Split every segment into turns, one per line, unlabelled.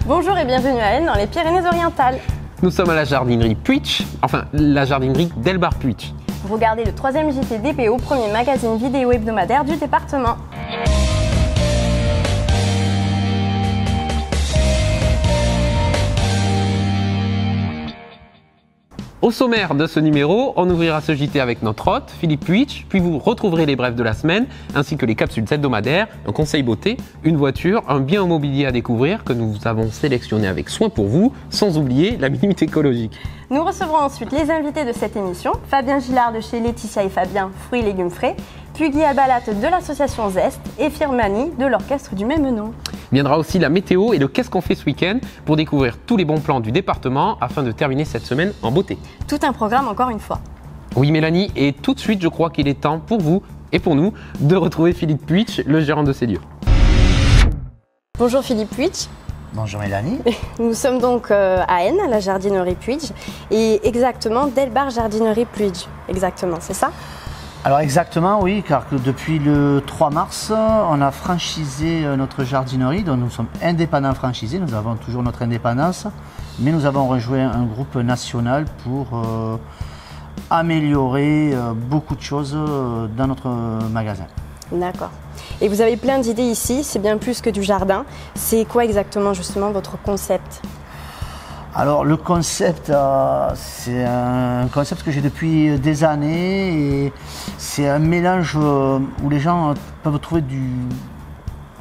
Bonjour et bienvenue à Aisne dans les Pyrénées-Orientales.
Nous sommes à la jardinerie Puitch, enfin la jardinerie d'Elbar Puitch.
Vous regardez le 3e JT DPO, premier magazine vidéo hebdomadaire du département.
Au sommaire de ce numéro, on ouvrira ce JT avec notre hôte, Philippe Puitch, puis vous retrouverez les brefs de la semaine, ainsi que les capsules hebdomadaires, un conseil beauté, une voiture, un bien immobilier à découvrir que nous avons sélectionné avec soin pour vous, sans oublier la minute écologique.
Nous recevrons ensuite les invités de cette émission, Fabien Gillard de chez Laetitia et Fabien, fruits et légumes frais, puis Guy Albalat de l'association Zest et Firmani de l'orchestre du même nom.
Viendra aussi la météo et le qu'est-ce qu'on fait ce week-end pour découvrir tous les bons plans du département afin de terminer cette semaine en beauté.
Tout un programme encore une fois.
Oui Mélanie, et tout de suite je crois qu'il est temps pour vous et pour nous de retrouver Philippe Puitch, le gérant de ces lieux.
Bonjour Philippe Puitch.
Bonjour Mélanie.
Nous sommes donc à Aisne, à la jardinerie Puitch, et exactement d'Elbar jardinerie Puitch. Exactement, c'est ça ?
Alors exactement oui, car que depuis le 3 mars, on a franchisé notre jardinerie, donc nous sommes indépendants franchisés, nous avons toujours notre indépendance, mais nous avons rejoint un groupe national pour améliorer beaucoup de choses dans notre magasin.
D'accord. Et vous avez plein d'idées ici, c'est bien plus que du jardin. C'est quoi exactement justement votre concept ?
Alors le concept, c'est un concept que j'ai depuis des années et c'est un mélange où les gens peuvent trouver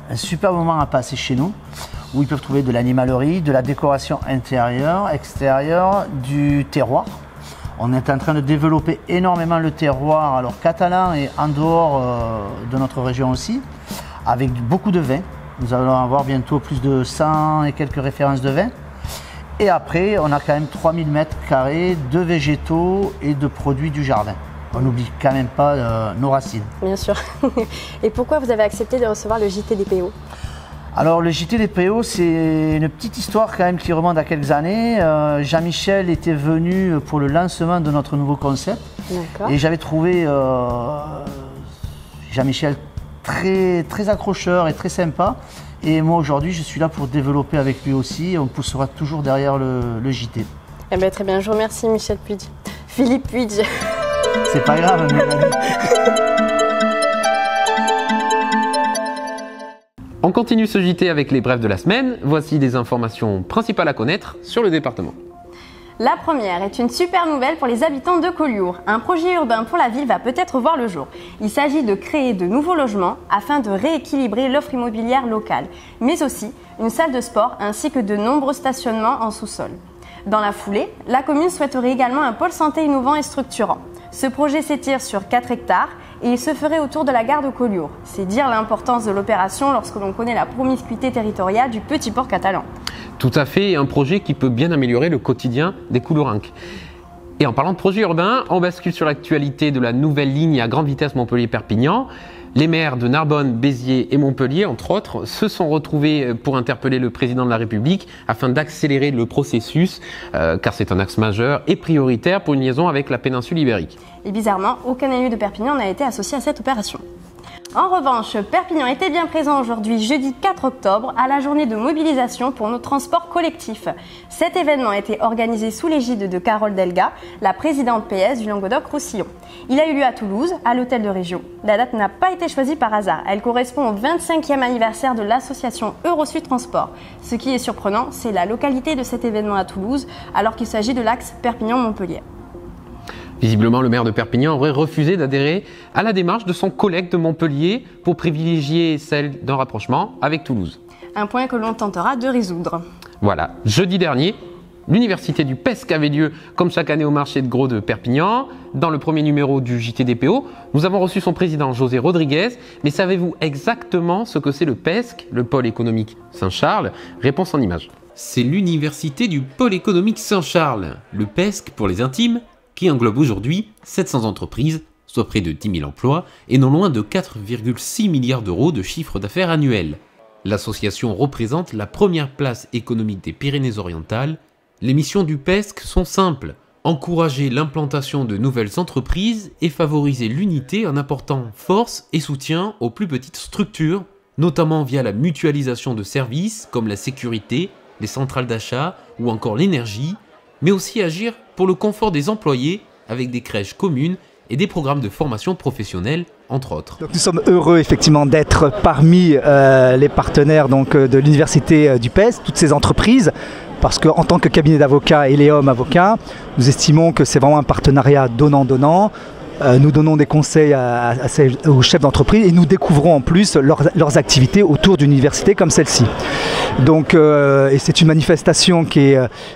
un super moment à passer chez nous, où ils peuvent trouver de l'animalerie, de la décoration intérieure, extérieure, du terroir. On est en train de développer énormément le terroir, alors catalan et en dehors de notre région aussi, avec beaucoup de vins. Nous allons avoir bientôt plus de 100 et quelques références de vins. Et après, on a quand même 3000 mètres carrés de végétaux et de produits du jardin. On n'oublie quand même pas nos racines.
Bien sûr. Et pourquoi vous avez accepté de recevoir le JT-DPO ?
Alors le JT-DPO, c'est une petite histoire quand même qui remonte à quelques années. Jean-Michel était venu pour le lancement de notre nouveau concept.
D'accord.
Et j'avais trouvé Jean-Michel très accrocheur et très sympa. Et moi aujourd'hui, je suis là pour développer avec lui aussi. On poussera toujours derrière le JT.
Eh bien, très bien, je vous remercie Michel Puitch. Philippe Puitch.
C'est pas grave, Mélanie.
On continue ce JT avec les brefs de la semaine. Voici les informations principales à connaître sur le département.
La première est une super nouvelle pour les habitants de Collioure. Un projet urbain pour la ville va peut-être voir le jour. Il s'agit de créer de nouveaux logements afin de rééquilibrer l'offre immobilière locale, mais aussi une salle de sport ainsi que de nombreux stationnements en sous-sol. Dans la foulée, la commune souhaiterait également un pôle santé innovant et structurant. Ce projet s'étire sur 4 hectares et il se ferait autour de la gare de Collioure. C'est dire l'importance de l'opération lorsque l'on connaît la promiscuité territoriale du petit port catalan.
Tout à fait, un projet qui peut bien améliorer le quotidien des Coulourinques. Et en parlant de projet urbain, on bascule sur l'actualité de la nouvelle ligne à grande vitesse Montpellier-Perpignan. Les maires de Narbonne, Béziers et Montpellier, entre autres, se sont retrouvés pour interpeller le président de la République afin d'accélérer le processus, car c'est un axe majeur et prioritaire pour une liaison avec la péninsule ibérique.
Et bizarrement, aucun élu de Perpignan n'a été associé à cette opération. En revanche, Perpignan était bien présent aujourd'hui, jeudi 4 octobre, à la journée de mobilisation pour nos transports collectifs. Cet événement était organisé sous l'égide de Carole Delga, la présidente PS du Languedoc-Roussillon. Il a eu lieu à Toulouse, à l'hôtel de région. La date n'a pas été choisie par hasard. Elle correspond au 25e anniversaire de l'association Eurosud Transport. Ce qui est surprenant, c'est la localité de cet événement à Toulouse, alors qu'il s'agit de l'axe Perpignan-Montpellier.
Visiblement, le maire de Perpignan aurait refusé d'adhérer à la démarche de son collègue de Montpellier pour privilégier celle d'un rapprochement avec Toulouse.
Un point que l'on tentera de résoudre.
Voilà, jeudi dernier, l'université du PESC avait lieu comme chaque année au marché de gros de Perpignan. Dans le premier numéro du JT-DPO, nous avons reçu son président José Rodriguez. Mais savez-vous exactement ce que c'est le PESC, le pôle économique Saint-Charles? Réponse en images.
C'est l'université du pôle économique Saint-Charles, le PESC pour les intimes, qui englobe aujourd'hui 700 entreprises, soit près de 10 000 emplois, et non loin de 4,6 milliards d'euros de chiffre d'affaires annuel. L'association représente la première place économique des Pyrénées-Orientales. Les missions du PESC sont simples: encourager l'implantation de nouvelles entreprises et favoriser l'unité en apportant force et soutien aux plus petites structures, notamment via la mutualisation de services comme la sécurité, les centrales d'achat ou encore l'énergie, mais aussi agir pour le confort des employés avec des crèches communes et des programmes de formation professionnelle, entre autres.
Donc nous sommes heureux effectivement d'être parmi les partenaires de l'université du PES, toutes ces entreprises, parce qu'en tant que cabinet d'avocats et Eleum Avocats, nous estimons que c'est vraiment un partenariat donnant-donnant. Nous donnons des conseils aux chefs d'entreprise et nous découvrons en plus leurs activités autour d'une université comme celle-ci. Donc, et c'est une manifestation qui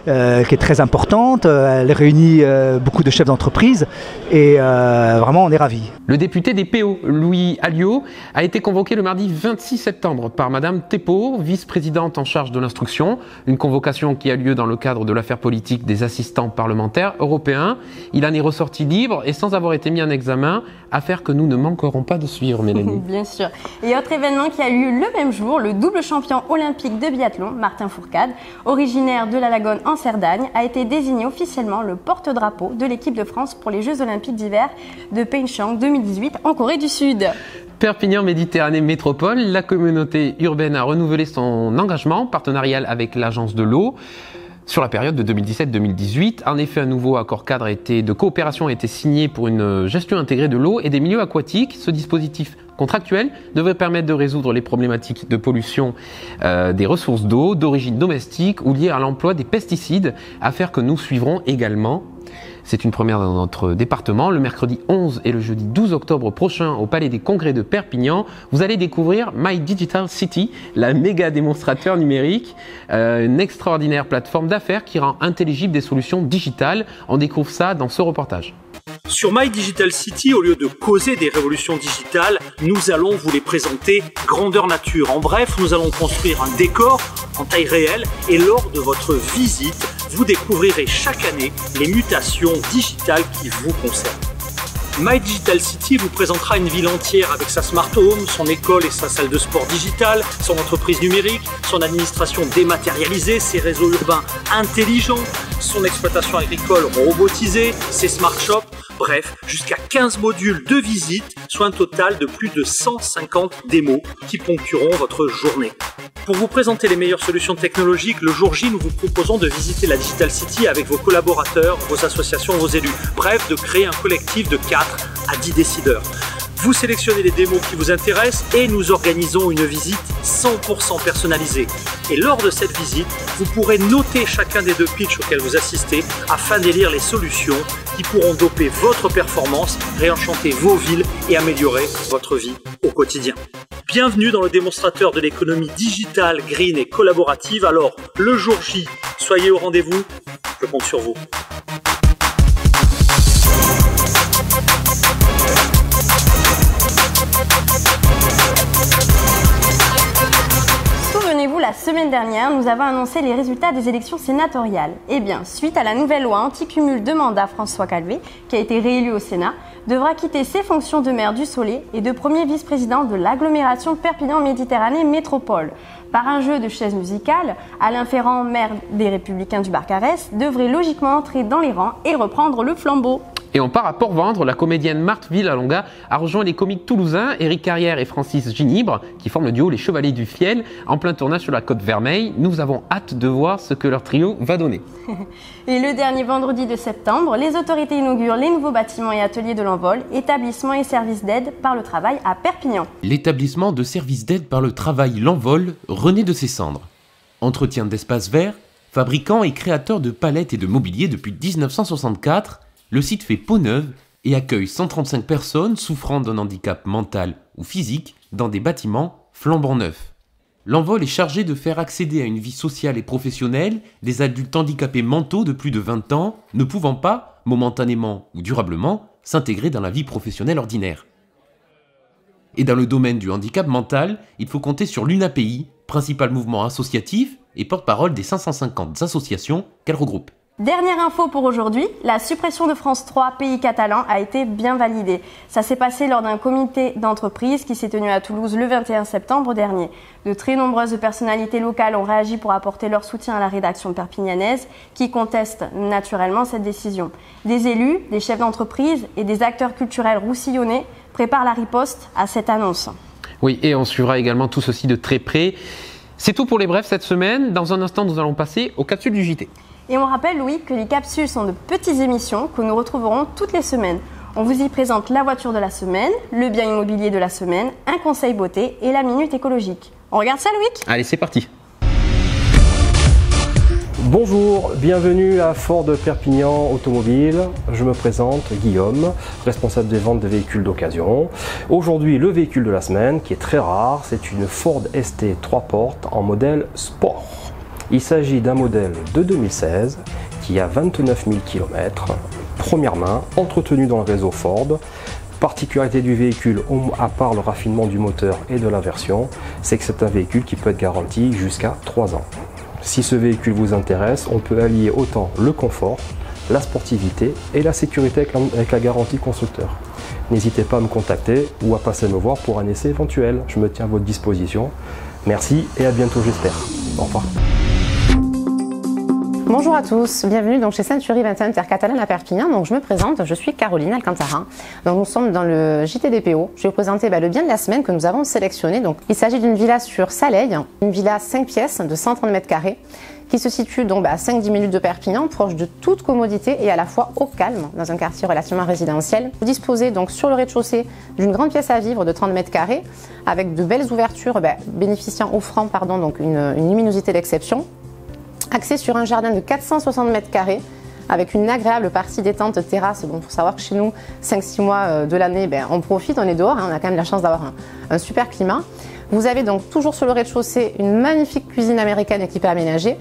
est très importante, elle réunit beaucoup de chefs d'entreprise et vraiment on est ravis.
Le député des PO, Louis Alliot, a été convoqué le mardi 26 septembre par Madame Thépaut, vice-présidente en charge de l'instruction, une convocation qui a lieu dans le cadre de l'affaire politique des assistants parlementaires européens. Il en est ressorti libre et sans avoir été mis en examen, affaire que nous ne manquerons pas de suivre, Mélanie.
Bien sûr. Et autre événement qui a eu lieu le même jour, le double champion olympique de biathlon, Martin Fourcade, originaire de la Lagonne en Cerdagne, a été désigné officiellement le porte-drapeau de l'équipe de France pour les Jeux olympiques d'hiver de Pyeongchang 2018 en Corée du Sud.
Perpignan Méditerranée Métropole, la communauté urbaine a renouvelé son engagement partenarial avec l'Agence de l'eau sur la période de 2017-2018. En effet, un nouveau accord cadre de coopération a été signé pour une gestion intégrée de l'eau et des milieux aquatiques. Ce dispositif contractuel devrait permettre de résoudre les problématiques de pollution des ressources d'eau, d'origine domestique ou liées à l'emploi des pesticides, affaire que nous suivrons également. C'est une première dans notre département. Le mercredi 11 et le jeudi 12 octobre prochain au Palais des Congrès de Perpignan, vous allez découvrir My Digital City, la méga démonstrateur numérique, une extraordinaire plateforme d'affaires qui rend intelligibles des solutions digitales. On découvre ça dans ce reportage.
Sur My Digital City, au lieu de causer des révolutions digitales, nous allons vous les présenter grandeur nature. En bref, nous allons construire un décor en taille réelle et lors de votre visite, vous découvrirez chaque année les mutations digitales qui vous concernent. My Digital City vous présentera une ville entière avec sa smart home, son école et sa salle de sport digitale, son entreprise numérique, son administration dématérialisée, ses réseaux urbains intelligents, son exploitation agricole robotisée, ses smart shops, bref, jusqu'à 15 modules de visite, soit un total de plus de 150 démos qui ponctueront votre journée. Pour vous présenter les meilleures solutions technologiques, le jour J, nous vous proposons de visiter la Digital City avec vos collaborateurs, vos associations, vos élus. Bref, de créer un collectif de 4 à 10 décideurs. Vous sélectionnez les démos qui vous intéressent et nous organisons une visite 100% personnalisée. Et lors de cette visite, vous pourrez noter chacun des 2 pitchs auxquels vous assistez afin d'élire les solutions qui pourront doper votre performance, réenchanter vos villes et améliorer votre vie au quotidien. Bienvenue dans le démonstrateur de l'économie digitale, green et collaborative. Alors, le jour J, soyez au rendez-vous, je compte sur vous.
Souvenez-vous, la semaine dernière, nous avons annoncé les résultats des élections sénatoriales. Eh bien, suite à la nouvelle loi anti-cumul de mandat, François Calvet, qui a été réélu au Sénat, devra quitter ses fonctions de maire du Soleil et de premier vice-président de l'agglomération Perpignan Méditerranée Métropole. Par un jeu de chaises musicales, Alain Ferrand, maire des Républicains du Barcarès, devrait logiquement entrer dans les rangs et reprendre le flambeau.
Et on part à Port-Vendre, la comédienne Marthe Villalonga a rejoint les comiques toulousains Éric Carrière et Francis Ginibre, qui forment le duo Les Chevaliers du Fiel, en plein tournage sur la Côte Vermeille. Nous avons hâte de voir ce que leur trio va donner.
Et le dernier vendredi de septembre, les autorités inaugurent les nouveaux bâtiments et ateliers de l'Envol, établissement et service d'aide par le travail à Perpignan.
L'établissement de service d'aide par le travail L'Envol renaît de ses cendres. Entretien d'espaces verts, fabricant et créateur de palettes et de mobilier depuis 1964, le site fait peau neuve et accueille 135 personnes souffrant d'un handicap mental ou physique dans des bâtiments flambant neufs. L'Envol est chargé de faire accéder à une vie sociale et professionnelle des adultes handicapés mentaux de plus de 20 ans, ne pouvant pas, momentanément ou durablement, s'intégrer dans la vie professionnelle ordinaire. Et dans le domaine du handicap mental, il faut compter sur l'UNAPI, principal mouvement associatif et porte-parole des 550 associations qu'elle regroupe.
Dernière info pour aujourd'hui, la suppression de France 3 Pays Catalan a été bien validée. Ça s'est passé lors d'un comité d'entreprise qui s'est tenu à Toulouse le 21 septembre dernier. De très nombreuses personnalités locales ont réagi pour apporter leur soutien à la rédaction perpignanaise qui conteste naturellement cette décision. Des élus, des chefs d'entreprise et des acteurs culturels roussillonnés préparent la riposte à cette annonce.
Oui, et on suivra également tout ceci de très près. C'est tout pour les brefs cette semaine. Dans un instant, nous allons passer aux capsules du JT.
Et on rappelle, Louis, que les capsules sont de petites émissions que nous retrouverons toutes les semaines. On vous y présente la voiture de la semaine, le bien immobilier de la semaine, un conseil beauté et la minute écologique. On regarde ça, Louis?
Allez, c'est parti.
Bonjour, bienvenue à Ford Perpignan Automobile. Je me présente, Guillaume, responsable des ventes de véhicules d'occasion. Aujourd'hui, le véhicule de la semaine, qui est très rare, c'est une Ford ST 3 portes en modèle Sport. Il s'agit d'un modèle de 2016 qui a 29 000 km, première main, entretenu dans le réseau Ford. Particularité du véhicule, à part le raffinement du moteur et de la version, c'est que c'est un véhicule qui peut être garanti jusqu'à 3 ans. Si ce véhicule vous intéresse, on peut allier autant le confort, la sportivité et la sécurité avec la garantie constructeur. N'hésitez pas à me contacter ou à passer me voir pour un essai éventuel. Je me tiens à votre disposition. Merci et à bientôt, j'espère. Au revoir.
Bonjour à tous, bienvenue donc chez Century 21 Terre Catalane à Perpignan. Donc je me présente, je suis Caroline Alcantara. Donc nous sommes dans le JTDPO. Je vais vous présenter le bien de la semaine que nous avons sélectionné. Donc il s'agit d'une villa sur Saleil, une villa 5 pièces de 130 m² qui se situe donc à 5-10 minutes de Perpignan, proche de toute commodité et à la fois au calme dans un quartier relativement résidentiel. Vous disposez donc sur le rez-de-chaussée d'une grande pièce à vivre de 30 m² avec de belles ouvertures offrant donc une luminosité d'exception. Axé sur un jardin de 460 m² avec une agréable partie détente terrasse. Bon, il faut savoir que chez nous, 5-6 mois de l'année, on profite, on est dehors, on a quand même la chance d'avoir un super climat. Vous avez donc toujours sur le rez-de-chaussée une magnifique cuisine américaine équipée aménagée,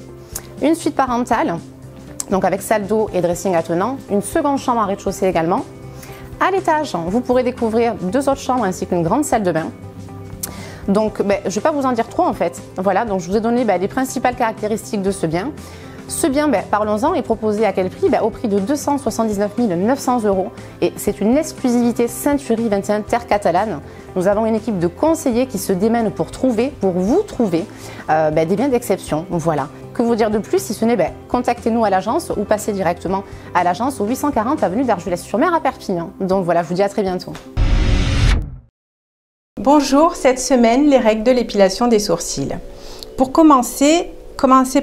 une suite parentale, donc avec salle d'eau et dressing attenant, une seconde chambre en rez-de-chaussée également. À l'étage, vous pourrez découvrir 2 autres chambres ainsi qu'une grande salle de bain. Donc, je ne vais pas vous en dire trop en fait. Voilà, donc je vous ai donné les principales caractéristiques de ce bien. Ce bien, parlons-en, est proposé à quel prix? Au prix de 279 900 €. Et c'est une exclusivité Century 21 Terre Catalane. Nous avons une équipe de conseillers qui se démènent pour vous trouver des biens d'exception. Voilà. Que vous dire de plus si ce n'est contactez-nous à l'agence ou passez directement à l'agence au 840 avenue d'Argelès-sur-Mer à Perpignan. Donc voilà, je vous dis à très bientôt.
Bonjour, cette semaine, les règles de l'épilation des sourcils. Pour commencez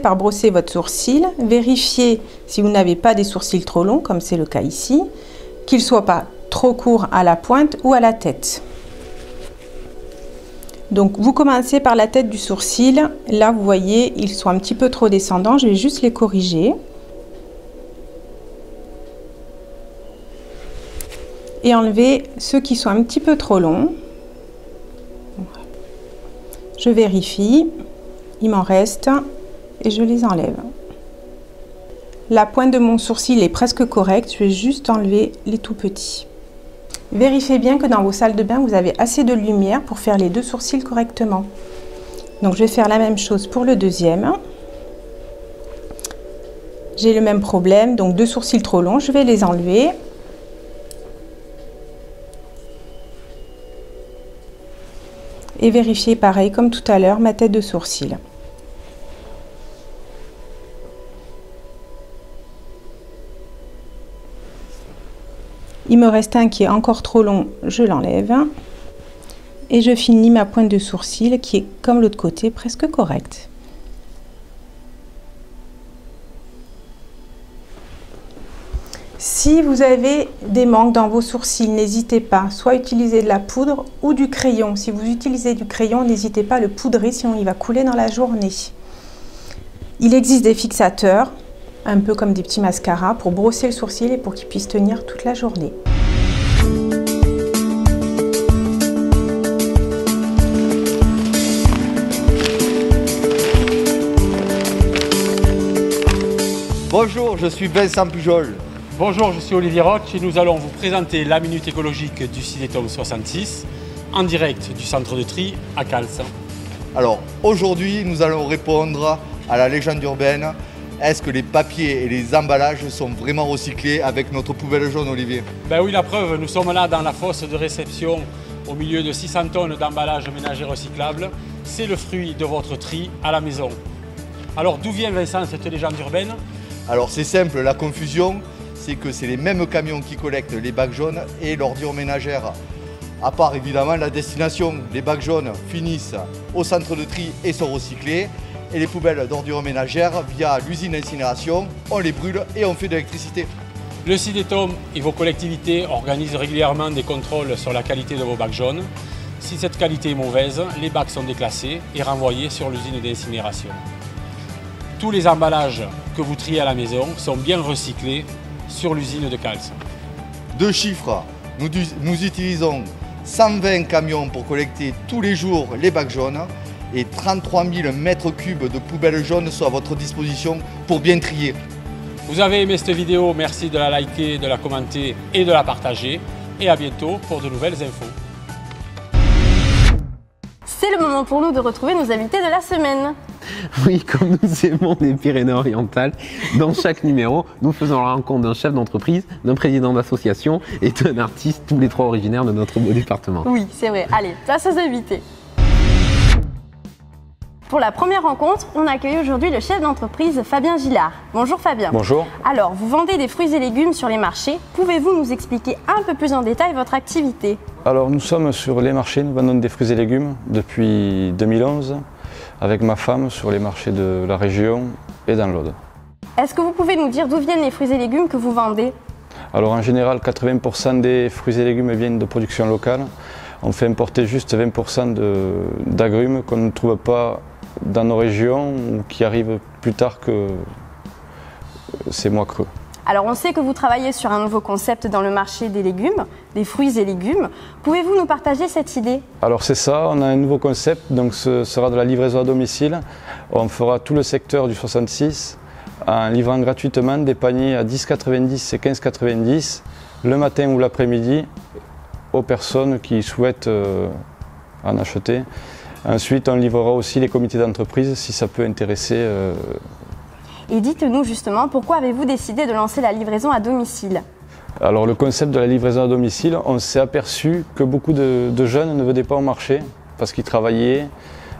par brosser votre sourcil, vérifiez si vous n'avez pas des sourcils trop longs, comme c'est le cas ici, qu'ils ne soient pas trop courts à la pointe ou à la tête. Donc vous commencez par la tête du sourcil, là vous voyez, ils sont un petit peu trop descendants, je vais juste les corriger. Et enlever ceux qui sont un petit peu trop longs. Je vérifie, il m'en reste et je les enlève. La pointe de mon sourcil est presque correcte, je vais juste enlever les tout petits. Vérifiez bien que dans vos salles de bain, vous avez assez de lumière pour faire les 2 sourcils correctement. Donc je vais faire la même chose pour le deuxième. J'ai le même problème, donc 2 sourcils trop longs, je vais les enlever. Et vérifier pareil comme tout à l'heure ma tête de sourcil. Il me reste un qui est encore trop long, je l'enlève. Et je finis ma pointe de sourcil qui est comme l'autre côté, presque correcte. Si vous avez des manques dans vos sourcils, n'hésitez pas, soit utiliser de la poudre ou du crayon. Si vous utilisez du crayon, n'hésitez pas à le poudrer, sinon il va couler dans la journée. Il existe des fixateurs, un peu comme des petits mascaras, pour brosser le sourcil et pour qu'il puisse tenir toute la journée.
Bonjour, je suis Vincent Pujol.
Bonjour, je suis Olivier Roch et nous allons vous présenter la minute écologique du Cinétome 66 en direct du centre de tri à Cals.
Alors aujourd'hui, nous allons répondre à la légende urbaine. Est-ce que les papiers et les emballages sont vraiment recyclés avec notre poubelle jaune, Olivier?
Ben oui, la preuve, nous sommes là dans la fosse de réception au milieu de 600 tonnes d'emballages ménagers recyclables. C'est le fruit de votre tri à la maison. Alors d'où vient, Vincent, cette légende urbaine?
Alors c'est simple, la confusion, c'est que c'est les mêmes camions qui collectent les bacs jaunes et l'ordure ménagère À part évidemment la destination, les bacs jaunes finissent au centre de tri et sont recyclés. Et les poubelles d'ordures ménagères, via l'usine d'incinération, on les brûle et on fait de l'électricité.
Le CIDETOM et vos collectivités organisent régulièrement des contrôles sur la qualité de vos bacs jaunes. Si cette qualité est mauvaise, les bacs sont déclassés et renvoyés sur l'usine d'incinération. Tous les emballages que vous triez à la maison sont bien recyclés sur l'usine de Cals.
Deux chiffres, nous utilisons 120 camions pour collecter tous les jours les bacs jaunes et 33 000 mètres cubes de poubelles jaunes sont à votre disposition pour bien trier.
Vous avez aimé cette vidéo, merci de la liker, de la commenter et de la partager. Et à bientôt pour de nouvelles infos.
C'est le moment pour nous de retrouver nos invités de la semaine.
Oui, comme nous aimons les Pyrénées-Orientales, dans chaque numéro, nous faisons la rencontre d'un chef d'entreprise, d'un président d'association et d'un artiste, tous les trois originaires de notre beau département.
Oui, c'est vrai. Allez, place aux invités. Pour la première rencontre, on accueille aujourd'hui le chef d'entreprise Fabien Gillard. Bonjour Fabien.
Bonjour.
Alors, vous vendez des fruits et légumes sur les marchés. Pouvez-vous nous expliquer un peu plus en détail votre activité?
Alors, nous sommes sur les marchés, nous vendons des fruits et légumes depuis 2011 avec ma femme sur les marchés de la région et dans l'Aude.
Est-ce que vous pouvez nous dire d'où viennent les fruits et légumes que vous vendez?
Alors, en général, 80% des fruits et légumes viennent de production locale. On fait importer juste 20% d'agrumes qu'on ne trouve pas dans nos régions ou qui arrivent plus tard que ces mois creux.
Alors on sait que vous travaillez sur un nouveau concept dans le marché des légumes, des fruits et légumes. Pouvez-vous nous partager cette idée? Alors
c'est ça, on a un nouveau concept, donc ce sera de la livraison à domicile. On fera tout le secteur du 66 en livrant gratuitement des paniers à 10,90 et 15,90 le matin ou l'après-midi aux personnes qui souhaitent en acheter. Ensuite, on livrera aussi les comités d'entreprise si ça peut intéresser.
Et dites-nous justement, pourquoi avez-vous décidé de lancer la livraison à domicile?
Alors le concept de la livraison à domicile, on s'est aperçu que beaucoup de jeunes ne venaient pas au marché parce qu'ils travaillaient,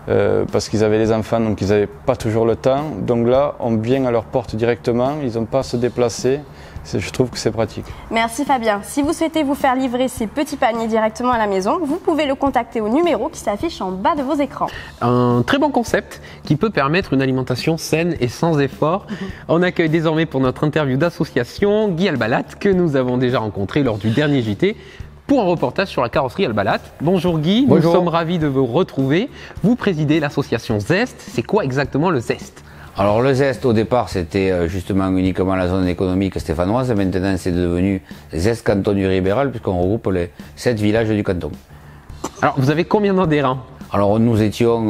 parce qu'ils avaient les enfants, donc ils n'avaient pas toujours le temps. Donc là, on vient à leur porte directement, ils n'ont pas à se déplacer. Je trouve que c'est pratique.
Merci Fabien. Si vous souhaitez vous faire livrer ces petits paniers directement à la maison, vous pouvez le contacter au numéro qui s'affiche en bas de vos écrans.
Un très bon concept qui peut permettre une alimentation saine et sans effort. On accueille désormais pour notre interview d'association Guy Albalat que nous avons déjà rencontré lors du dernier JT pour un reportage sur la carrosserie Albalat. Bonjour Guy,
Bonjour.
Nous sommes ravis de vous retrouver. Vous présidez l'association Zest. C'est quoi exactement le Zest ?
Alors le Zest au départ c'était justement uniquement la zone économique stéphanoise, maintenant c'est devenu Zest Canton du Ribéral puisqu'on regroupe les 7 villages du canton.
Alors vous avez combien d'adhérents?
Alors nous étions,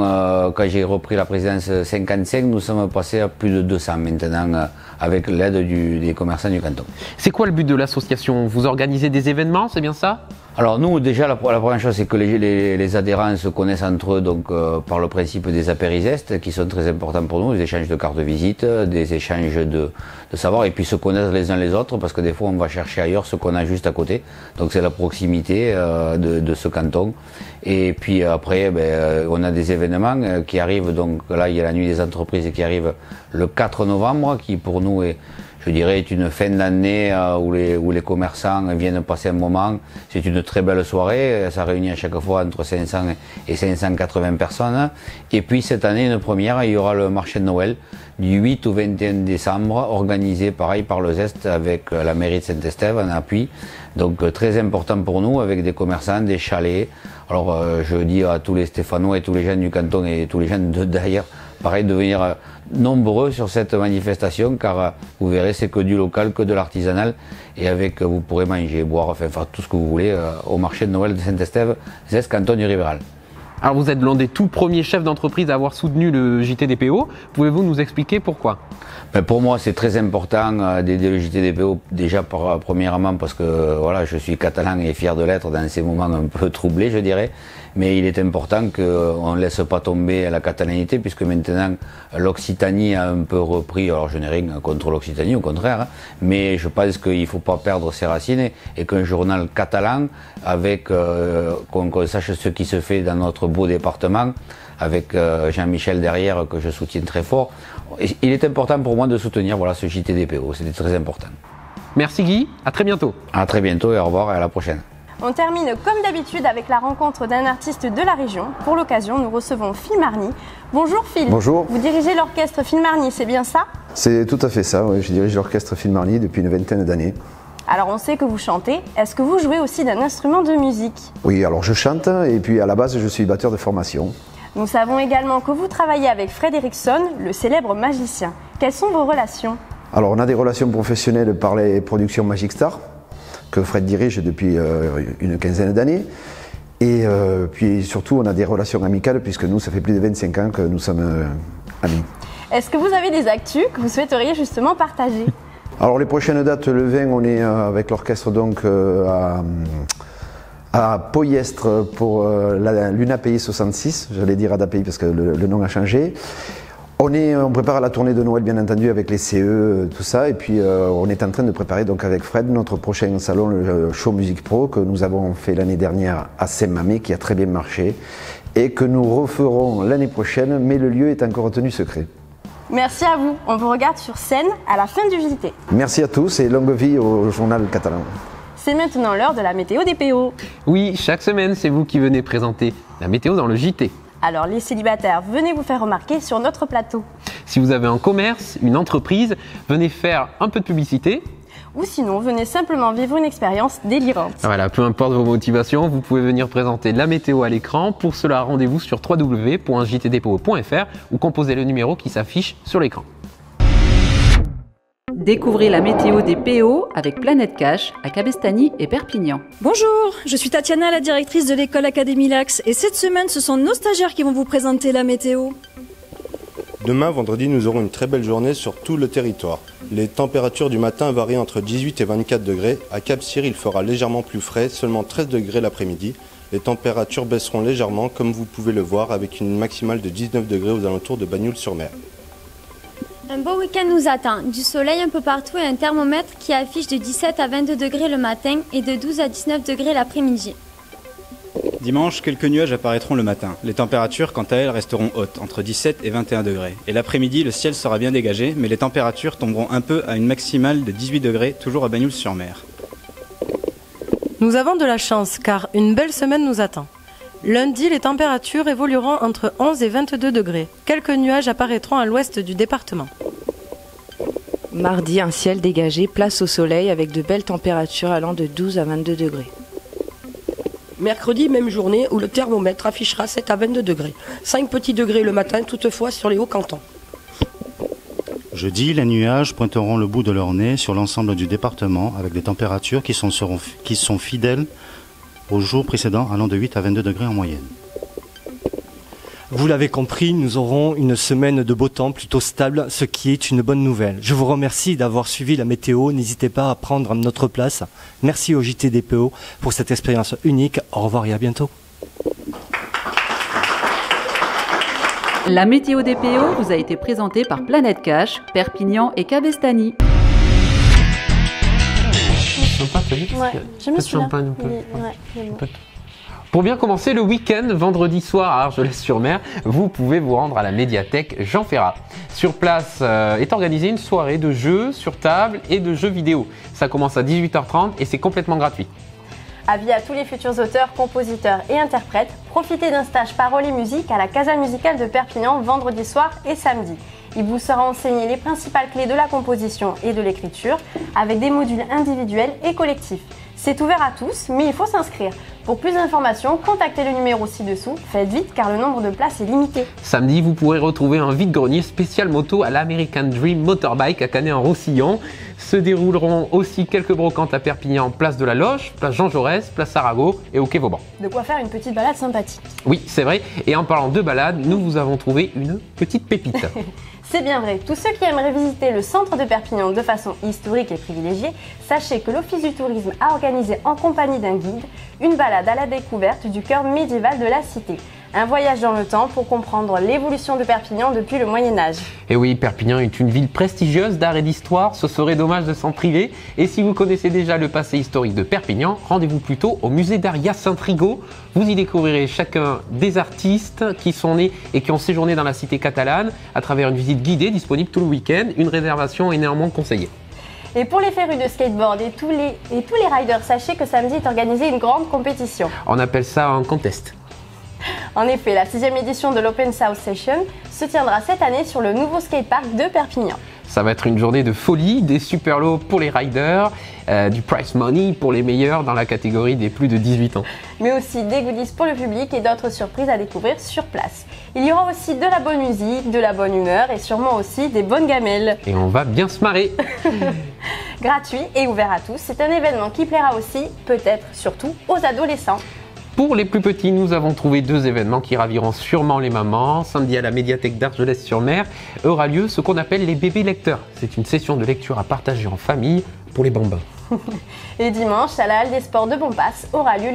quand j'ai repris la présidence 55, nous sommes passés à plus de 200 maintenant avec l'aide des commerçants du canton.
C'est quoi le but de l'association? Vous organisez des événements, c'est bien ça?
Alors nous déjà la première chose c'est que les adhérents se connaissent entre eux donc par le principe des apérisestes qui sont très importants pour nous, des échanges de cartes de visite, des échanges de savoir et puis se connaissent les uns les autres parce que des fois on va chercher ailleurs ce qu'on a juste à côté. Donc c'est la proximité de ce canton. Et puis après on a des événements qui arrivent, donc là il y a la nuit des entreprises qui arrive le 4 novembre qui pour nous est, je dirais, est une fin d'année où les commerçants viennent passer un moment. C'est une très belle soirée, ça réunit à chaque fois entre 500 et 580 personnes. Et puis cette année, une première, il y aura le marché de Noël du 8 au 21 décembre, organisé pareil par le Zest avec la mairie de Saint-Estève en appui. Donc très important pour nous, avec des commerçants, des chalets. Alors je dis à tous les Stéphanois et tous les gens du canton et tous les gens d'ailleurs, pareil, de venir nombreux sur cette manifestation car vous verrez c'est que du local, que de l'artisanal et avec vous pourrez manger, boire, enfin faire tout ce que vous voulez au marché de Noël de Saint-Estève, Zest Canton du Ribéral.
Alors vous êtes l'un des tout premiers chefs d'entreprise à avoir soutenu le JTDPO. Pouvez-vous nous expliquer pourquoi?
Pour moi c'est très important d'aider le JTDPO déjà premièrement parce que voilà, je suis catalan et fier de l'être dans ces moments un peu troublés je dirais. Mais il est important qu'on ne laisse pas tomber la catalanité puisque maintenant l'Occitanie a un peu repris, alors je n'ai rien contre l'Occitanie au contraire, mais je pense qu'il ne faut pas perdre ses racines et qu'un journal catalan, avec qu'on sache ce qui se fait dans notre beau département, avec Jean-Michel derrière que je soutiens très fort, il est important pour moi de soutenir voilà, ce JTDPO, c'était très important.
Merci Guy, à très bientôt.
À très bientôt et au revoir et à la prochaine.
On termine comme d'habitude avec la rencontre d'un artiste de la région. Pour l'occasion, nous recevons Phil Marny. Bonjour Phil.
Bonjour.
Vous dirigez l'orchestre Phil Marny, c'est bien ça?
C'est tout à fait ça, oui. Je dirige l'orchestre Phil Marny depuis une vingtaine d'années.
Alors on sait que vous chantez, est-ce que vous jouez aussi d'un instrument de musique?
Oui, alors je chante et puis à la base je suis batteur de formation.
Nous savons également que vous travaillez avec Fred Erickson, le célèbre magicien. Quelles sont vos relations?
Alors on a des relations professionnelles par les productions Magic Star, que Fred dirige depuis une quinzaine d'années. Et puis surtout on a des relations amicales puisque nous ça fait plus de 25 ans que nous sommes amis.
Est-ce que vous avez des actus que vous souhaiteriez justement partager?
Alors les prochaines dates, le 20 on est avec l'orchestre donc à Poyestre pour l'UNAPI 66, j'allais dire ADAPI parce que le nom a changé. On prépare la tournée de Noël bien entendu avec les CE, tout ça, et puis on est en train de préparer donc avec Fred notre prochain salon, le Show Music Pro, que nous avons fait l'année dernière à Saint-Mamé, qui a très bien marché, et que nous referons l'année prochaine, mais le lieu est encore tenu secret.
Merci à vous, on vous regarde sur scène à la fin du JT.
Merci à tous et longue vie au journal catalan.
C'est maintenant l'heure de la météo des PO.
Oui, chaque semaine, c'est vous qui venez présenter la météo dans le JT.
Alors les célibataires, venez vous faire remarquer sur notre plateau.
Si vous avez un commerce, une entreprise, venez faire un peu de publicité.
Ou sinon, venez simplement vivre une expérience délirante.
Voilà, peu importe vos motivations, vous pouvez venir présenter la météo à l'écran. Pour cela, rendez-vous sur www.jtdpo.fr ou composez le numéro qui s'affiche sur l'écran.
Découvrez la météo des PO avec Planète Cash à Cabestany et Perpignan.
Bonjour, je suis Tatiana, la directrice de l'école Académie Lax, et cette semaine, ce sont nos stagiaires qui vont vous présenter la météo.
Demain, vendredi, nous aurons une très belle journée sur tout le territoire. Les températures du matin varient entre 18 et 24 degrés. À Cap-Cyr, il fera légèrement plus frais, seulement 13 degrés l'après-midi. Les températures baisseront légèrement, comme vous pouvez le voir, avec une maximale de 19 degrés aux alentours de Bagnoul-sur-Mer.
Un beau week-end nous attend, du soleil un peu partout et un thermomètre qui affiche de 17 à 22 degrés le matin et de 12 à 19 degrés l'après-midi.
Dimanche, quelques nuages apparaîtront le matin. Les températures, quant à elles, resteront hautes, entre 17 et 21 degrés. Et l'après-midi, le ciel sera bien dégagé, mais les températures tomberont un peu à une maximale de 18 degrés, toujours à Bagnoul-sur-Mer.
Nous avons de la chance, car une belle semaine nous attend. Lundi, les températures évolueront entre 11 et 22 degrés. Quelques nuages apparaîtront à l'ouest du département.
Mardi, un ciel dégagé, place au soleil avec de belles températures allant de 12 à 22 degrés.
Mercredi, même journée où le thermomètre affichera 7 à 22 degrés. 5 petits degrés le matin toutefois sur les hauts cantons.
Jeudi, les nuages pointeront le bout de leur nez sur l'ensemble du département avec des températures qui sont fidèles aux jours précédents allant de 8 à 22 degrés en moyenne.
Vous l'avez compris, nous aurons une semaine de beau temps plutôt stable, ce qui est une bonne nouvelle. Je vous remercie d'avoir suivi la météo. N'hésitez pas à prendre notre place. Merci au JT des PO pour cette expérience unique. Au revoir et à bientôt.
La météo des PO vous a été présentée par Planète Cash, Perpignan et Cabestany.
Ouais, j'aime bien
champagne un peu.
Ouais,
Pour bien commencer le week-end, vendredi soir à Argelès-sur-Mer, vous pouvez vous rendre à la médiathèque Jean Ferrat. Sur place est organisée une soirée de jeux sur table et de jeux vidéo. Ça commence à 18h30 et c'est complètement gratuit.
Avis à tous les futurs auteurs, compositeurs et interprètes, profitez d'un stage parole et musique à la Casa Musicale de Perpignan vendredi soir et samedi. Il vous sera enseigné les principales clés de la composition et de l'écriture avec des modules individuels et collectifs. C'est ouvert à tous, mais il faut s'inscrire. Pour plus d'informations, contactez le numéro ci-dessous. Faites vite car le nombre de places est limité.
Samedi, vous pourrez retrouver un vide-grenier spécial moto à l'American Dream Motorbike à Canet-en-Roussillon. Se dérouleront aussi quelques brocantes à Perpignan, place de la Loge, place Jean Jaurès, place Arago et au quai Vauban.
De quoi faire une petite balade sympathique.
Oui, c'est vrai. Et en parlant de balade, nous vous avons trouvé une petite pépite.
C'est bien vrai, tous ceux qui aimeraient visiter le centre de Perpignan de façon historique et privilégiée, sachez que l'Office du tourisme a organisé en compagnie d'un guide une balade à la découverte du cœur médiéval de la cité. Un voyage dans le temps pour comprendre l'évolution de Perpignan depuis le Moyen-Âge.
Et oui, Perpignan est une ville prestigieuse d'art et d'histoire, ce serait dommage de s'en priver. Et si vous connaissez déjà le passé historique de Perpignan, rendez-vous plutôt au musée d'art Hyacinthe Rigaud. Vous y découvrirez chacun des artistes qui sont nés et qui ont séjourné dans la cité catalane à travers une visite guidée disponible tout le week-end. Une réservation est néanmoins conseillée.
Et pour les férus de skateboard et tous les riders, sachez que samedi est organisée une grande compétition.
On appelle ça un contest.
En effet, la 6e édition de l'Open South Session se tiendra cette année sur le nouveau skatepark de Perpignan.
Ça va être une journée de folie, des super lots pour les riders, du prize money pour les meilleurs dans la catégorie des plus de 18 ans.
Mais aussi des goodies pour le public et d'autres surprises à découvrir sur place. Il y aura aussi de la bonne musique, de la bonne humeur et sûrement aussi des bonnes gamelles.
Et on va bien se marrer.
Gratuit et ouvert à tous, c'est un événement qui plaira aussi, peut-être surtout, aux adolescents.
Pour les plus petits, nous avons trouvé 2 événements qui raviront sûrement les mamans. Samedi à la médiathèque d'Argelès-sur-Mer aura lieu ce qu'on appelle les bébés lecteurs. C'est une session de lecture à partager en famille pour les bambins.
Et dimanche, à la Halle des Sports de Bompas, aura lieu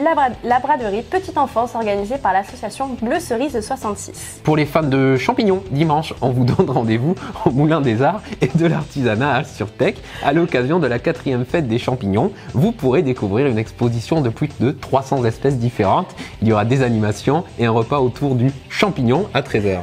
la braderie Petite Enfance organisée par l'association Bleu Cerise 66.
Pour les fans de champignons, dimanche, on vous donne rendez-vous au Moulin des Arts et de l'Artisanat sur Tech à l'occasion de la 4e fête des champignons. Vous pourrez découvrir une exposition de plus de 300 espèces différentes. Il y aura des animations et un repas autour du champignon à 13h.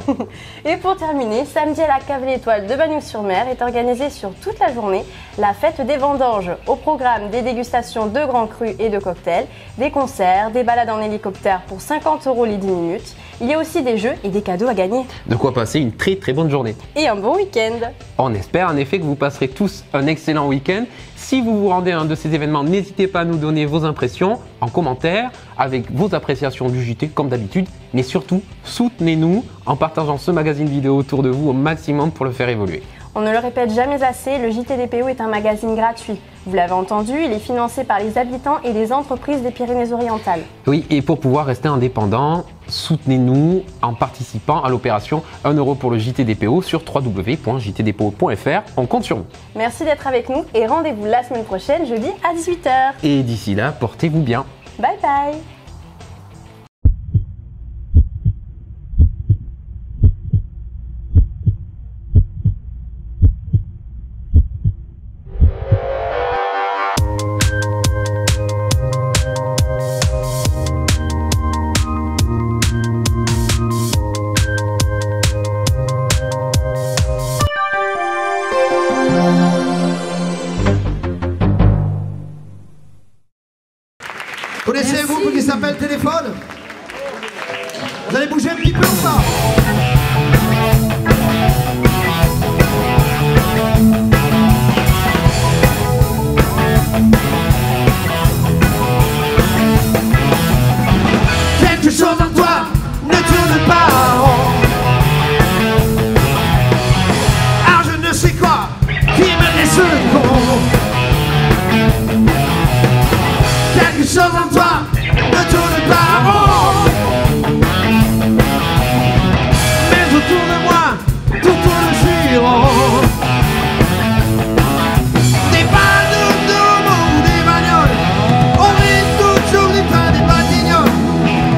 Et pour terminer, samedi à la Cave l'Étoile de Bagnols-sur-Mer est organisée sur toute la journée la fête des vendanges. Au programme, des dégustations de grands crus et de cocktails, des concerts, des balades en hélicoptère pour 50 € les 10 minutes. Il y a aussi des jeux et des cadeaux à gagner.
De quoi passer une très bonne journée.
Et un bon week-end.
On espère en effet que vous passerez tous un excellent week-end. Si vous vous rendez à un de ces événements, n'hésitez pas à nous donner vos impressions en commentaire avec vos appréciations du JT comme d'habitude. Mais surtout, soutenez-nous en partageant ce magazine vidéo autour de vous au maximum pour le faire évoluer.
On ne le répète jamais assez, le JTDPO est un magazine gratuit. Vous l'avez entendu, il est financé par les habitants et les entreprises des Pyrénées-Orientales.
Oui, et pour pouvoir rester indépendant, soutenez-nous en participant à l'opération 1 € pour le JTDPO sur www.jtdpo.fr. On compte sur vous.
Merci d'être avec nous et rendez-vous la semaine prochaine, jeudi à 18 h.
Et d'ici là, portez-vous bien.
Bye bye.
Connaissez-vous ce qui s'appelle téléphone? Vous allez bouger un petit peu ou pas? Quelque chose en toi ne tourne pas en rond. Ah, je ne sais quoi qui me laisse con. Quelque chose en toi ne tourne pas rond. Mais autour de moi, tout tourne giro. Des balles ou des bagnoles, on rit toujours des pas des batignolles.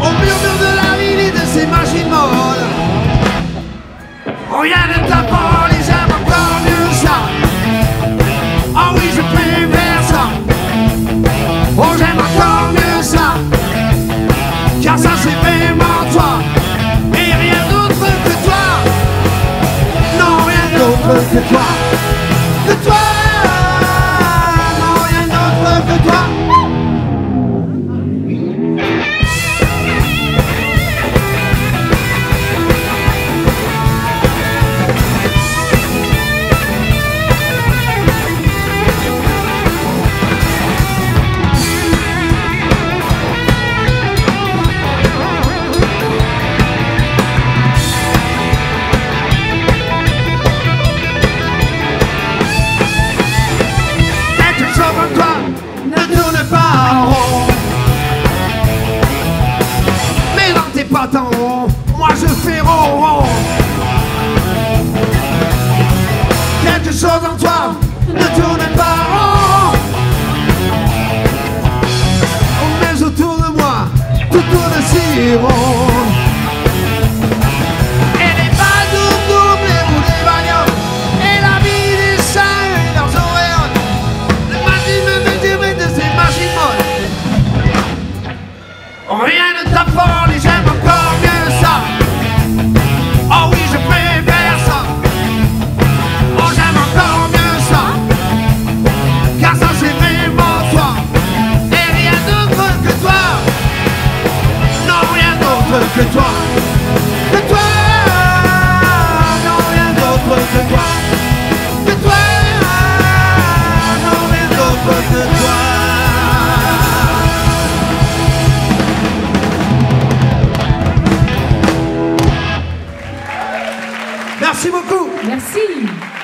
On murmure de la ville et de ses machines molles. Rien ne t'apprend, les j'aime encore mieux ça. Oh oui, je préfère ça. Oh, j'aime encore mieux ça, car ça c'est vraiment toi, et rien d'autre que toi. Non, rien d'autre que toi, que toi. Non, rien d'autre que toi. Merci beaucoup.
Merci.